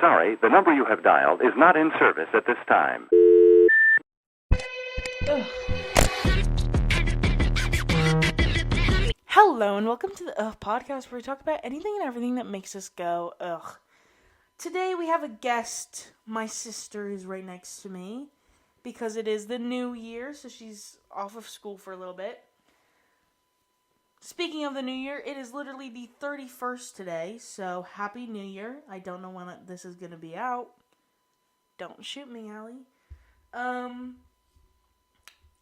sorry, the number you have dialed is not in service at this time. Hello and welcome to the podcast where we talk about anything and everything that makes us go ugh. Today we have a guest. My sister is right next to me because it is the new year, so she's off of school for a little bit. Speaking of the new year, it is literally the 31st today, so happy new year. I don't know when this is going to be out. Don't shoot me, Allie.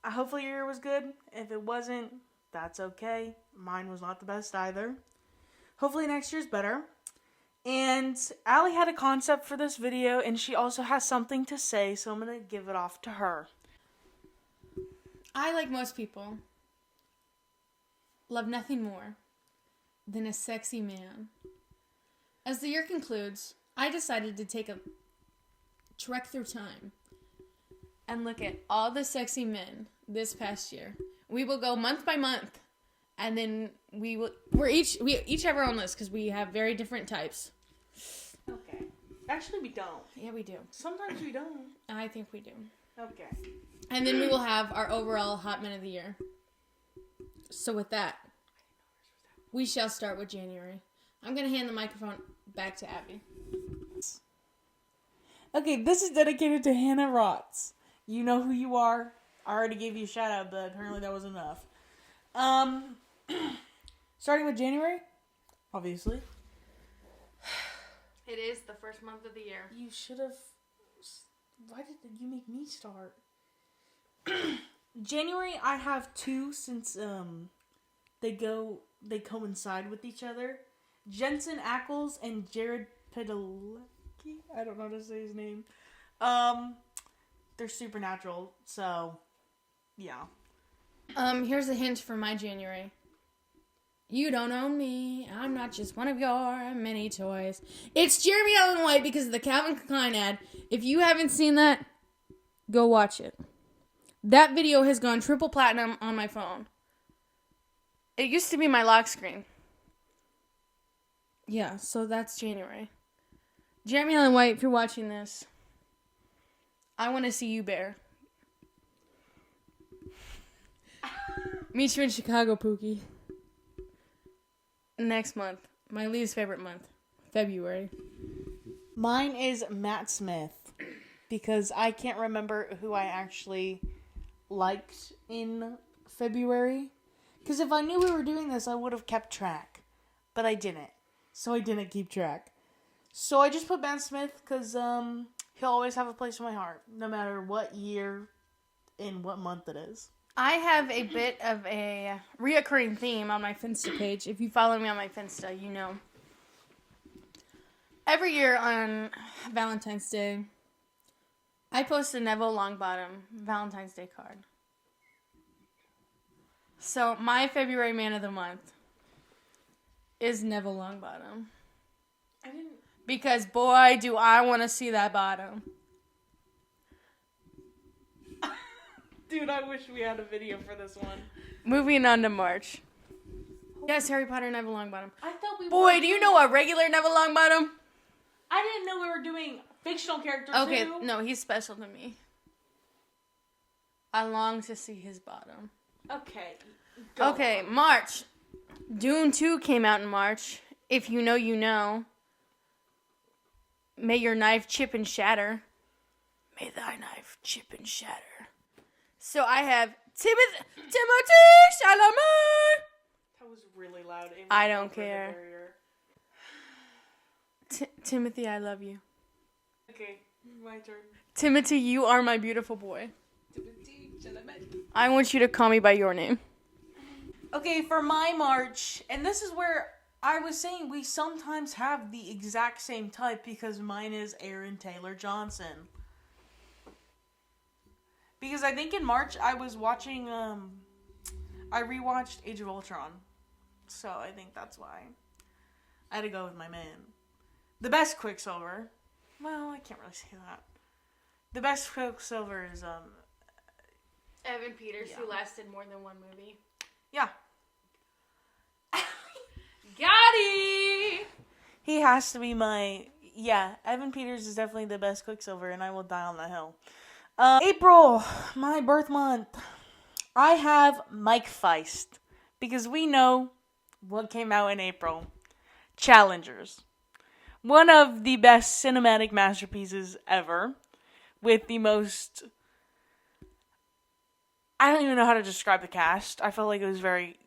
Hopefully your year was good. If it wasn't, that's okay. Mine was not the best either. Hopefully next year's better. And Allie had a concept for this video, and she also has something to say, so I'm going to give it off to her. I, like most people, love nothing more than a sexy man. As the year concludes, I decided to take a trek through time and look at all the sexy men this past year. We will go month by month, and then we each have our own list because we have very different types. Okay. Actually, we don't. Yeah, we do. Sometimes we don't. I think we do. Okay. And then we will have our overall hot men of the year. So with that, we shall start with January. I'm going to hand the microphone back to Abby. Okay, this is dedicated to Hannah Rotz. You know who you are. I already gave you a shout out, but apparently that was enough. Starting with January, obviously. It is the first month of the year. You should have... Why did you make me start? January, I have two since they coincide with each other. Jensen Ackles and Jared Padalecki. I don't know how to say his name. They're supernatural, so yeah. Here's a hint for my January. You don't own me. I'm not just one of your many toys. It's Jeremy Allen White because of the Calvin Klein ad. If you haven't seen that, go watch it. That video has gone triple platinum on my phone. It used to be my lock screen. Yeah, so that's January. Jeremy Allen White, if you're watching this, I want to see you, Bear. Meet you in Chicago, Pookie. Next month, my least favorite month, February. Mine is Matt Smith because I can't remember who I actually liked in February. Because if I knew we were doing this, I would have kept track. But I didn't. So I didn't keep track. So I just put Matt Smith because he'll always have a place in my heart. No matter what year and what month it is. I have a bit of a reoccurring theme on my Finsta page. If you follow me on my Finsta, you know. Every year on Valentine's Day, I post a Neville Longbottom Valentine's Day card. So my February man of the month is Neville Longbottom. Because boy, do I want to see that bottom. Dude, I wish we had a video for this one. Moving on to March. Yes, Harry Potter Neville Longbottom. I thought we Boy, do you know a regular Neville Longbottom? I didn't know we were doing fictional characters Okay, too. no, he's special to me. I long to see his bottom. Okay. Okay, March. Dune 2 came out in March. If you know, you know. May your knife chip and shatter. May thy knife chip and shatter. So I have Timothée Chalamet. That was really loud. I don't care. Timothy, I love you. Okay, my turn. Timothy, you are my beautiful boy. Timothée Chalamet. I want you to call me by your name. Okay, for my March, and this is where I was saying we sometimes have the exact same type because mine is Aaron Taylor Johnson. Because I think in March I was watching, I rewatched Age of Ultron. So I think that's why I had to go with my man. The best Quicksilver. Well, I can't really say that. The best Quicksilver is, Evan Peters, who lasted more than one movie. Yeah. Gotti! He has to be my... Yeah, Evan Peters is definitely the best Quicksilver, and I will die on that hill. April, my birth month. I have Mike Feist, because we know what came out in April. Challengers. One of the best cinematic masterpieces ever, with the most... I don't even know how to describe the cast. I felt like it was very,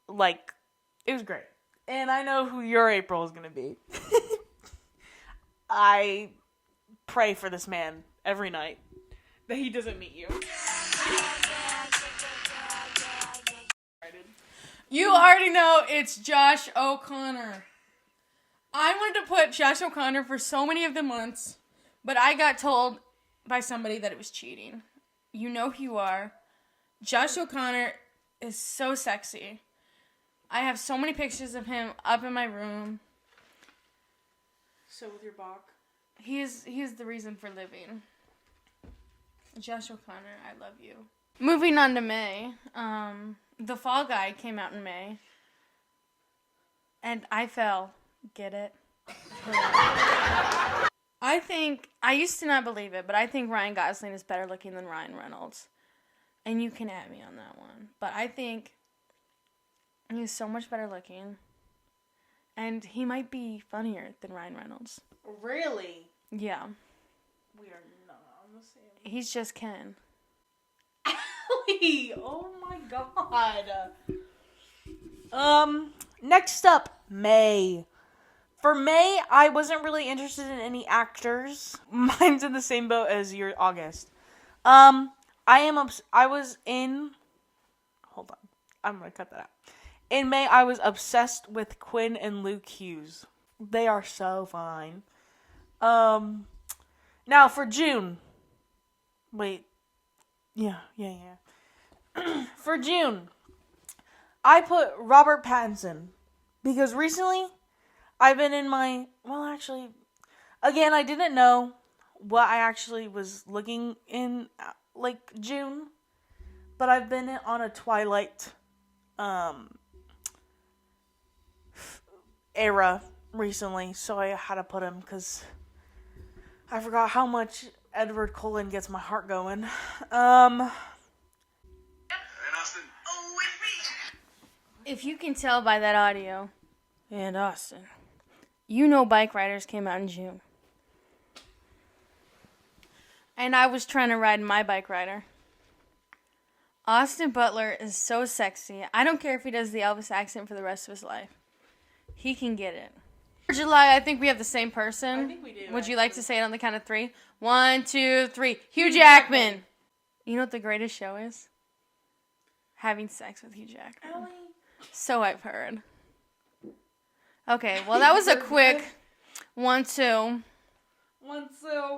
it was great. And I know who your April is going to be. I pray for this man every night that he doesn't meet you. You already know it's Josh O'Connor. I wanted to put Josh O'Connor for so many of the months, but I got told by somebody that it was cheating. You know who you are. Josh O'Connor is so sexy. I have so many pictures of him up in my room. So with your Bach. He is the reason for living. Josh O'Connor, I love you. Moving on to May. The Fall Guy came out in May. And I fell. Get it? I used to not believe it, but I think Ryan Gosling is better looking than Ryan Reynolds. And you can at me on that one. But I think he's so much better looking. And he might be funnier than Ryan Reynolds. Really? Yeah. We are not on the same. He's just Ken. Allie! Oh my god. Next up, May. For May, I wasn't really interested in any actors. Mine's in the same boat as your August. I was in... Hold on. I'm going to cut that out. In May, I was obsessed with Quinn and Luke Hughes. They are so fine. Now for June. Wait. Yeah. For June, I put Robert Pattinson. Because recently, I've been in my... Well, actually... Again, I didn't know what I actually was looking in, June. But I've been on a Twilight, era recently. So I had to put him, because I forgot how much Edward Cullen gets my heart going. If you can tell by that audio, and Austin, you know Bike Riders came out in June. And I was trying to ride my bike rider. Austin Butler is so sexy. I don't care if he does the Elvis accent for the rest of his life. He can get it. For July, I think we have the same person. I think we do. Would you like to say it on the count of 3? 1, 2, 3. Hugh Jackman. You know what the greatest show is? Having sex with Hugh Jackman. Allie. So I've heard. Okay, well that was a quick 1, 2. 1, 2.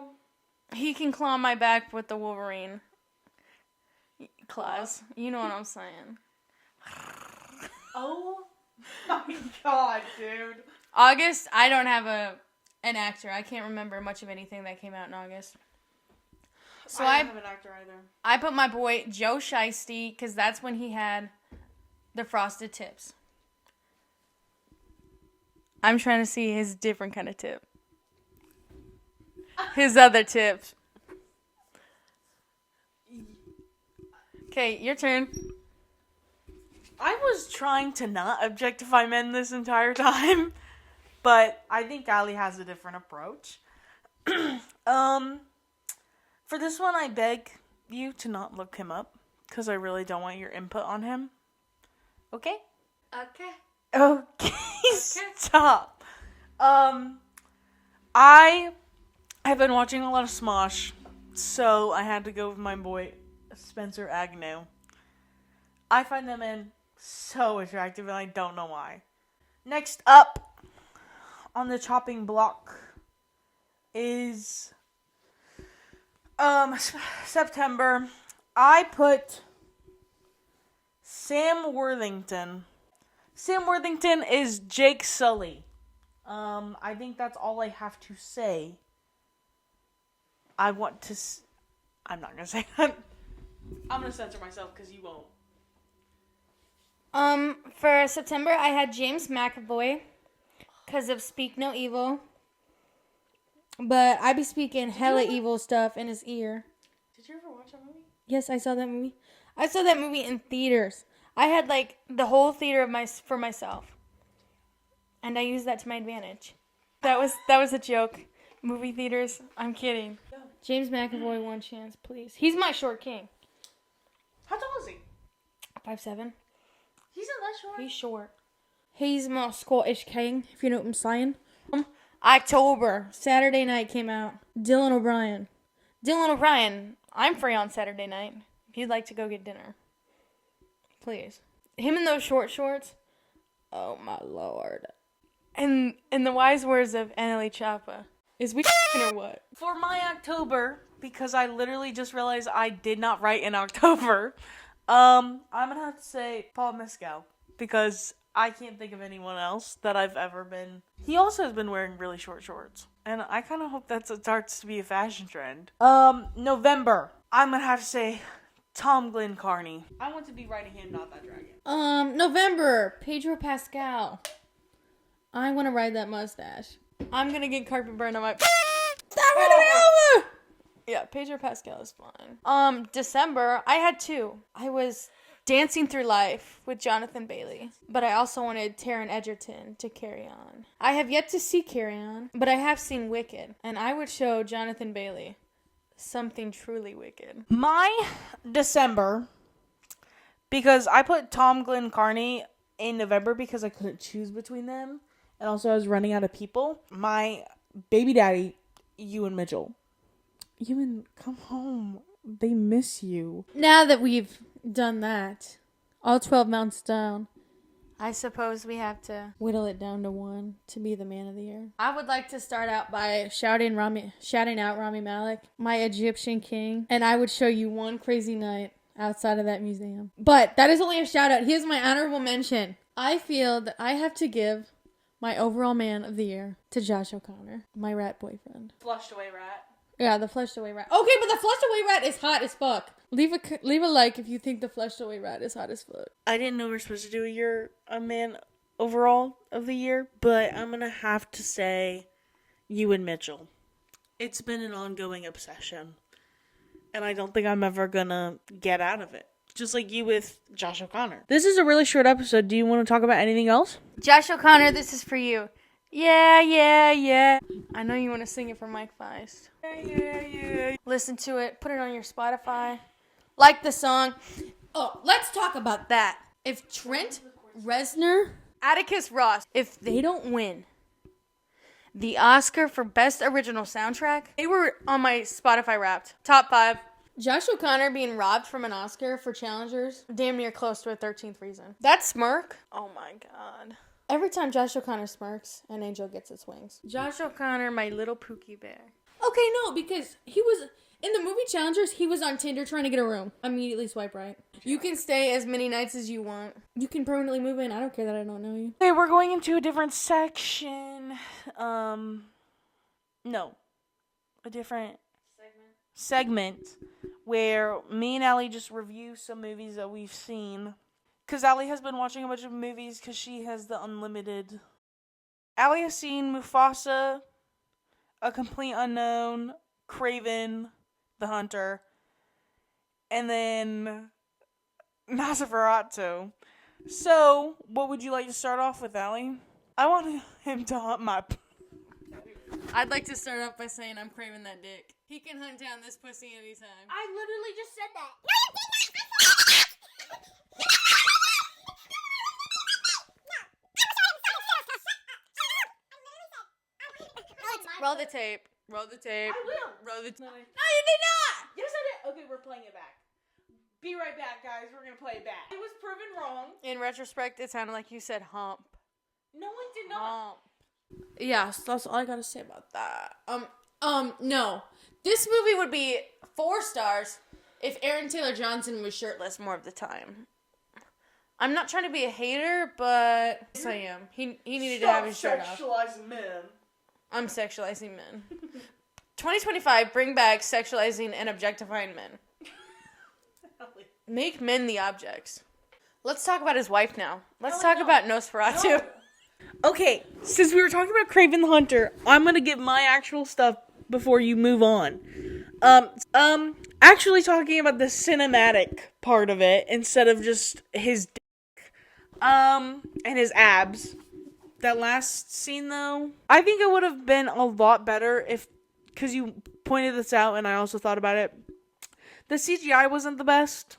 He can claw my back with the Wolverine claws. You know what I'm saying. Oh my god, dude. August, I don't have an actor. I can't remember much of anything that came out in August. So I don't have an actor either. I put my boy Joe Shiesty, because that's when he had the frosted tips. I'm trying to see his different kind of tip. His other tips. Okay, your turn. I was trying to not objectify men this entire time, but I think Allie has a different approach. For this one, I beg you to not look him up, because I really don't want your input on him. Okay? Okay, stop. I have been watching a lot of Smosh, so I had to go with my boy Spencer Agnew. I find them in so attractive, and I don't know why. Next up on the chopping block is September. I put Sam Worthington. Sam Worthington is Jake Sully. I think that's all I have to say. I'm not gonna say that. I'm gonna censor myself because you won't. For September, I had James McAvoy because of Speak No Evil. But I be speaking hella evil stuff in his ear. Did you ever watch that movie? Yes, I saw that movie. I saw that movie in theaters. I had like the whole theater for myself, and I used that to my advantage. That was a joke. Movie theaters. I'm kidding. James McAvoy, one chance, please. He's my short king. How tall is he? 5'7". He's not that short. He's short. He's my Scottish king, if you know what I'm saying. October. Saturday night came out. Dylan O'Brien. Dylan O'Brien, I'm free on Saturday night. If you'd like to go get dinner. Please. Him in those short shorts. Oh my lord. And in the wise words of Annalie Chapa, is we or what? For my October, because I literally just realized I did not write in October, I'm gonna have to say Paul Mescal, because I can't think of anyone else that I've ever been. He also has been wearing really short shorts, and I kind of hope that starts to be a fashion trend. November, I'm gonna have to say Tom Glenn Carney. I want to be writing him, not that dragon. November, Pedro Pascal. I want to ride that mustache. I'm gonna get carpet burn on my. Stop running me over! Yeah, Pedro Pascal is fine. December, I had two. I was Dancing Through Life with Jonathan Bailey, but I also wanted Taron Egerton to Carry On. I have yet to see Carry On, but I have seen Wicked, and I would show Jonathan Bailey something truly wicked. My December, because I put Tom Glenn Carney in November because I couldn't choose between them, and also I was running out of people. My baby daddy, Ewan Mitchell. Ewan, come home. They miss you. Now that we've done that, all 12 mounts down, I suppose we have to whittle it down to one to be the man of the year. I would like to start out by shouting out Rami Malek, my Egyptian king, and I would show you one crazy night outside of that museum. But that is only a shout out. Here's my honorable mention. I feel that I have to give my overall man of the year to Josh O'Connor, my rat boyfriend. Flushed away rat. Yeah, the flushed away rat. Okay, but the flushed away rat is hot as fuck. Leave a like if you think the flushed away rat is hot as fuck. I didn't know we were supposed to do a man overall of the year, but I'm gonna have to say Ewan Mitchell. It's been an ongoing obsession, and I don't think I'm ever gonna get out of it. Just like you with Josh O'Connor. This is a really short episode. Do you want to talk about anything else? Josh O'Connor, this is for you. Yeah, yeah, yeah. I know you want to sing it for Mike Feist. Yeah. Listen to it. Put it on your Spotify. Like the song. Oh, let's talk about that. If Trent Reznor, Atticus Ross, if they don't win the Oscar for Best Original Soundtrack, they were on my Spotify Wrapped. Top 5. Josh O'Connor being robbed from an Oscar for Challengers, damn near close to a 13th reason. That smirk, oh my god. Every time Josh O'Connor smirks, an angel gets its wings. Josh O'Connor, my little Pookie bear. Okay, no, because he was, in the movie Challengers, he was on Tinder trying to get a room. Immediately swipe right. You can stay as many nights as you want. You can permanently move in. I don't care that I don't know you. Okay, we're going into a different section. No. A different segment where me and Allie just review some movies that we've seen. Because Allie has been watching a bunch of movies because she has the unlimited. Allie has seen Mufasa, A Complete Unknown, Craven, The Hunter, and then Nosferatu. So, what would you like to start off with, Allie? I want him to hunt my... I'd like to start off by saying I'm craving that dick. He can hunt down this pussy anytime. I literally just said that. Roll the tape. Roll the tape. I will. Roll the tape. No, No, you did not! Yes, I did. Okay, we're playing it back. Be right back, guys. We're going to play it back. It was proven wrong. In retrospect, it sounded like you said hump. No one did not. Hump. Yeah, so that's all I gotta say about that. No. This movie would be 4 stars if Aaron Taylor Johnson was shirtless more of the time. I'm not trying to be a hater, but yes, I am. He needed to have his shirt off. Sexualizing men. I'm sexualizing men. 2025, bring back sexualizing and objectifying men. Make men the objects. Let's talk about his wife now. Let's talk about Nosferatu. No. Okay, since we were talking about Craven the Hunter, I'm going to get my actual stuff before you move on. Actually talking about the cinematic part of it instead of just his dick, and his abs. That last scene, though, I think it would have been a lot better if, because you pointed this out and I also thought about it, the CGI wasn't the best.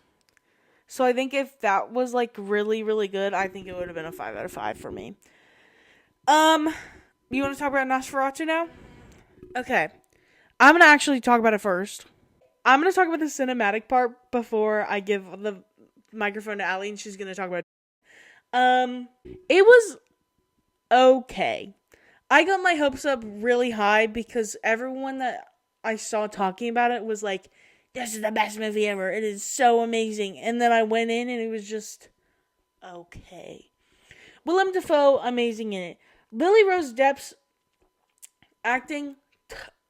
So I think if that was, like, really, really good, I think it would have been a 5 out of 5 for me. You want to talk about Nosferatu now? Okay. I'm going to actually talk about it first. I'm going to talk about the cinematic part before I give the microphone to Allie, and she's going to talk about it. It was okay. I got my hopes up really high because everyone that I saw talking about it was like, this is the best movie ever. It is so amazing. And then I went in and it was just okay. Willem Dafoe, amazing in it. Lily Rose Depp's acting,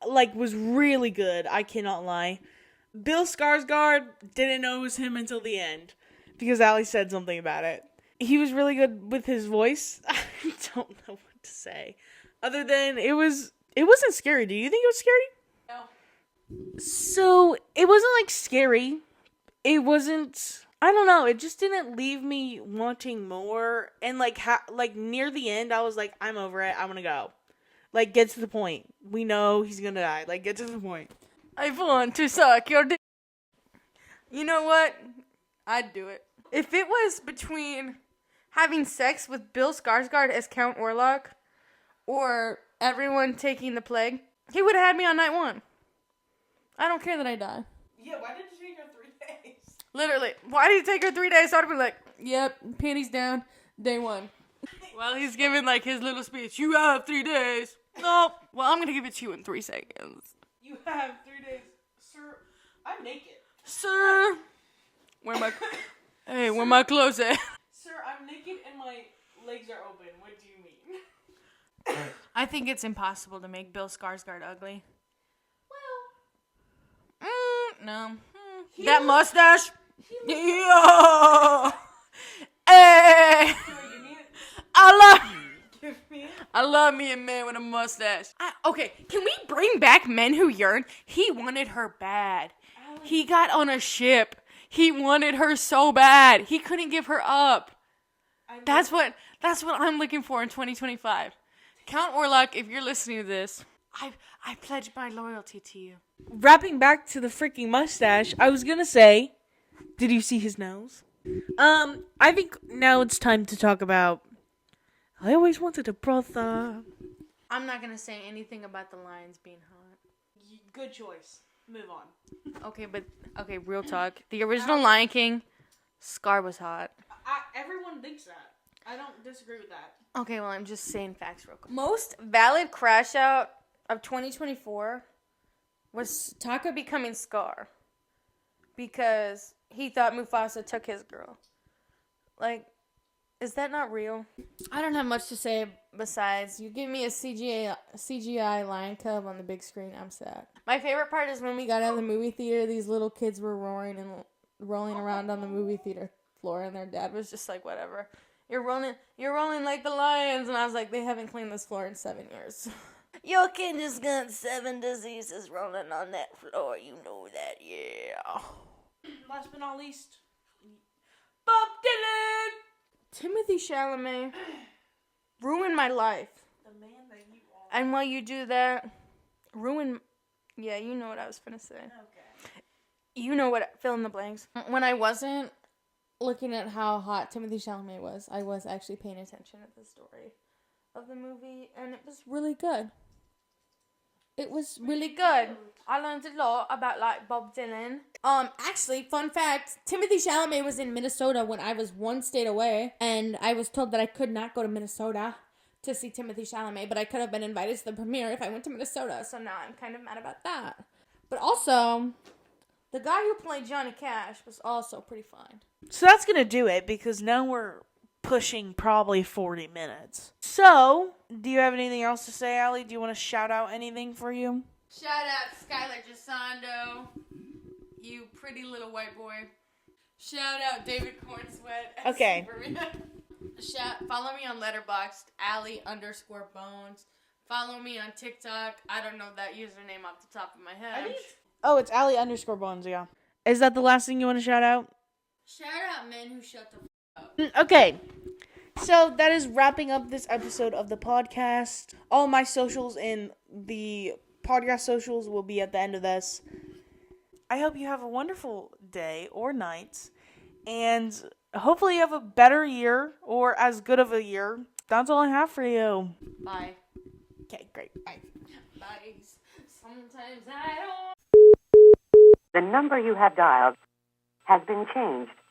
was really good. I cannot lie. Bill Skarsgård, didn't know it was him until the end because Allie said something about it. He was really good with his voice. I don't know what to say. Other than it wasn't scary. Do you think it was scary? No. So, it wasn't scary. It wasn't, I don't know, it just didn't leave me wanting more. And near the end, I was like, I'm over it. I want to go. Get to the point. We know he's gonna die. Get to the point. I want to suck your dick. You know what? I'd do it. If it was between having sex with Bill Skarsgård as Count Orlok or everyone taking the plague, he would have had me on night 1. I don't care that I die. Yeah, why did you take her 3 days? Literally. Why did it take her 3 days? So I'd be like, yep, panties down, day 1. Well, he's giving his little speech. You have 3 days. No. Well, I'm going to give it to you in 3 seconds. You have 3 days. Sir, I'm naked. Sir. Where my clothes at? Sir, I'm naked and my legs are open. What do you mean? I think it's impossible to make Bill Skarsgård ugly. No. That mustache? Yeah. Hey. I love me a man with a mustache. Okay, can we bring back Men Who Yearn? He wanted her bad. He got on a ship. He wanted her so bad. He couldn't give her up. That's what I'm looking for in 2025. Count Orlok, if you're listening to this, I pledge my loyalty to you. Wrapping back to the freaking mustache, I was gonna say, did you see his nose? I think now it's time to talk about, I always wanted a brother. I'm not gonna say anything about the lions being hot. Good choice. Move on. Okay, real talk. The original Lion King, Scar was hot. Everyone thinks that. I don't disagree with that. Okay, well, I'm just saying facts real quick. Most valid crash out of 2024 was Taka becoming Scar. Because he thought Mufasa took his girl. Is that not real? I don't have much to say besides you give me a CGI lion cub on the big screen, I'm sad. My favorite part is when we got out of the movie theater, these little kids were roaring and rolling around on the movie theater floor, and their dad was just like, whatever. You're rolling like the lions. And I was like, they haven't cleaned this floor in 7 years. Your kid just got 7 diseases rolling on that floor. You know that, yeah. Last but not least, Bob Dylan! Timothy Chalamet ruined my life. The man that you are. And while you do that, yeah, you know what I was finna say. Okay. You know what, fill in the blanks. When I wasn't looking at how hot Timothy Chalamet was, I was actually paying attention to the story of the movie, and it was really good. It was really good. I learned a lot about Bob Dylan. Actually, fun fact, Timothy Chalamet was in Minnesota when I was 1 state away, and I was told that I could not go to Minnesota to see Timothy Chalamet, but I could have been invited to the premiere if I went to Minnesota, so now I'm kind of mad about that. But also, the guy who played Johnny Cash was also pretty fine. So that's gonna do it, because now we're pushing probably 40 minutes. So, do you have anything else to say, Allie? Do you want to shout out anything for you? Shout out Skylar Gisondo, you pretty little white boy. Shout out David Cornsweat. Okay. Follow me on Letterboxd, Allie_Bones. Follow me on TikTok. I don't know that username off the top of my head. Oh, it's Allie_Bones, yeah. Is that the last thing you want to shout out? Shout out men who shut the up. Okay. So that is wrapping up this episode of the podcast. All my socials and the podcast socials will be at the end of this. I hope you have a wonderful day or night. And hopefully you have a better year or as good of a year. That's all I have for you. Bye. Okay, great. Bye. Bye. Sometimes I don't. The number you have dialed has been changed.